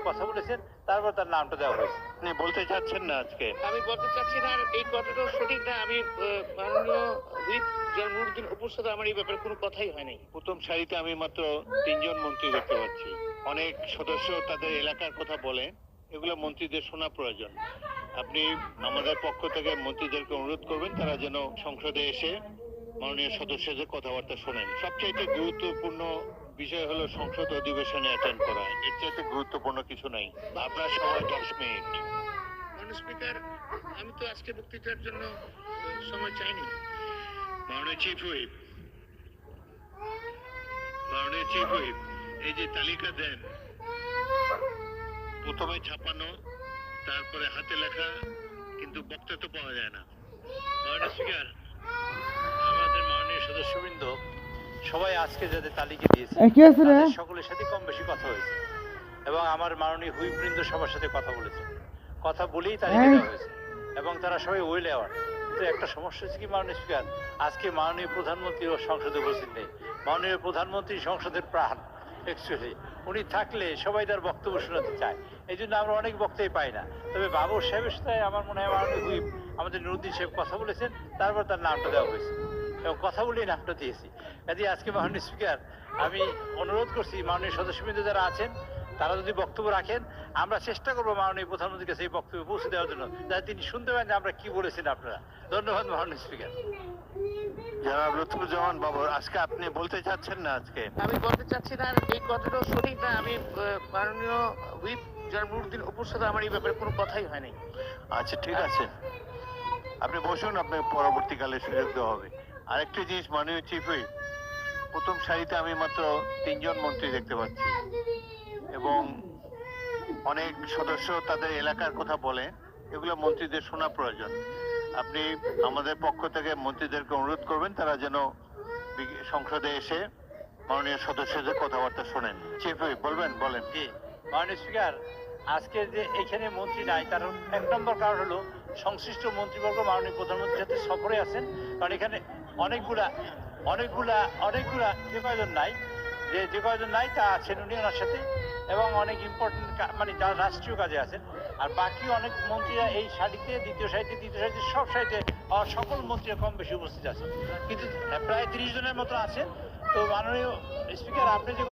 কথা বলেছেন, তারপর তার নামটা দেওয়া হয়েছে। আপনি বলতে চাচ্ছেন না আজকে? আমি বলতে চাচ্ছি না, আর এই কথাটাও সঠিক না। আমি মাননীয় হুইপ জয়নুরউদ্দিন অপুর সাথে আমার এই ব্যাপারে কোনো কথাই হয় নাই। প্রথম সারিতে আমি মাত্র 3জন মন্ত্রী দেখতে পাচ্ছি। অনেক সদস্য তাদের এলাকার কথা বলে, এগুলো মন্ত্রীদের শোনা প্রয়োজন। আপনি আমাদের পক্ষ থেকে মন্ত্রীদেরকে অনুরোধ করবেন তারা যেন সংসদে এসে মাননীয় সদস্যদের কথাবার্তা শোনেন। সবচাইতে গুরুত্বপূর্ণ বিষয় হলো সংসদ অধিবেশনে অ্যাটেন্ড করা। এর চাইতে গুরুত্বপূর্ণ কিছু নাই। আপনার সময় 10 মিনিট। মাননীয় স্পিকার, আমি তো আজকে বক্তৃতার জন্য সময় চাইনি। মাননীয় চিফ হুইপ, মাননীয় চিফ হুইপ, এই যে তালিকা দেন, প্রথমে ছাপানো, তারপরে হাতে লেখা, কিন্তু বক্তব্য তো পাওয়া যায় না। মাননীয় স্পিকার, আমাদের মাননীয় সদস্যবৃন্দ সবাই আজকে যাদের তালিকা দিয়েছে তাদের সকলের সাথে কম বেশি কথা হয়েছে, এবং আমার মাননীয় হুইপবৃন্দ সবার সাথে কথা বলেছে। কথা বলেই তালিকা দেওয়া হয়েছে এবং তারা সবাই ওয়েল অ্যাওয়ার্ড। কিন্তু একটা সমস্যা হচ্ছে কি মাননীয় স্পিকার, আজকে মাননীয় প্রধানমন্ত্রীও সংসদে উপস্থিত নেই। মাননীয় প্রধানমন্ত্রী সংসদের প্রাণ। অ্যাকচুয়ালি উনি থাকলে সবাই তার বক্তব্য শোনাতে চায়, এই জন্য আমরা অনেক বক্তব্য পাই না। তবে বাবর সাহেবের সাথে আমার মনে হয় মাননীয় হুইপ আমাদের নুরুদ্দিন সাহেব কথা বলেছেন, তারপর তার নামটা দেওয়া হয়েছে এবং কথা বলেই নামটা দিয়েছি। কাজে আজকে মাননীয় স্পিকার, আমি অনুরোধ করছি মাননীয় সদস্যবৃন্দ যারা আছেন তারা যদি বক্তব্য রাখেন, আমরা চেষ্টা করবো মাননীয় প্রধানমন্ত্রীর কাছে এই বক্তব্য পৌঁছে দেওয়ার জন্য, যাতে তিনি শুনতে পান যে আমরা কি বলেছেন আপনারা। ধন্যবাদ মাননীয় স্পিকার। জনাব লুৎফুজ্জামান বাবর, আজকে আপনি বলতে চাচ্ছেন না আজকে? আমি বলতে চাচ্ছি না, আর এই কথাটাও সঠিক না। আমি মাননীয় হুইপ জয়নুরউদ্দিন অপুর সাথে আমার এই ব্যাপারে কোনো কথাই হয় নাই। আচ্ছা, ঠিক আছে, আপনি বসুন, আপনাকে পরবর্তীকালে সুযোগ দেওয়া হবে। আরেকটি জিনিস মাননীয় চিফ হুইপ, প্রথম সারিতে আমি মাত্র 3জন মন্ত্রী দেখতে পাচ্ছি এবং অনেক সদস্য তাদের এলাকার কথা বলে, এগুলো মন্ত্রীদের শোনা প্রয়োজন। আপনি আমাদের পক্ষ থেকে মন্ত্রীদেরকে অনুরোধ করবেন তারা যেন সংসদে এসে মাননীয় সদস্যদের কথাবার্তা শোনেন। চিফ হুইপ বলবেন, বলেন। জি মাননীয় স্পিকার, আজকে যে এখানে মন্ত্রী নাই তার এক নম্বর কারণ হলো সংশ্লিষ্ট মন্ত্রীবর্গ মাননীয় প্রধানমন্ত্রীর সাথে সফরে আছেন। কারণ এখানে অনেকগুলা যে কয়জন নাই তা আছেন উনি ওনার সাথে, এবং অনেক ইম্পর্টেন্ট মানে যারা রাষ্ট্রীয় কাজে আছেন। আর বাকি অনেক মন্ত্রীরা এই সারিতে, দ্বিতীয় সারিতে, সব সারিতে সকল মন্ত্রীরা কম বেশি উপস্থিত আছেন, কিন্তু প্রায় 30 জনের মতো আছেন। তো মাননীয় স্পিকার, আপনি যে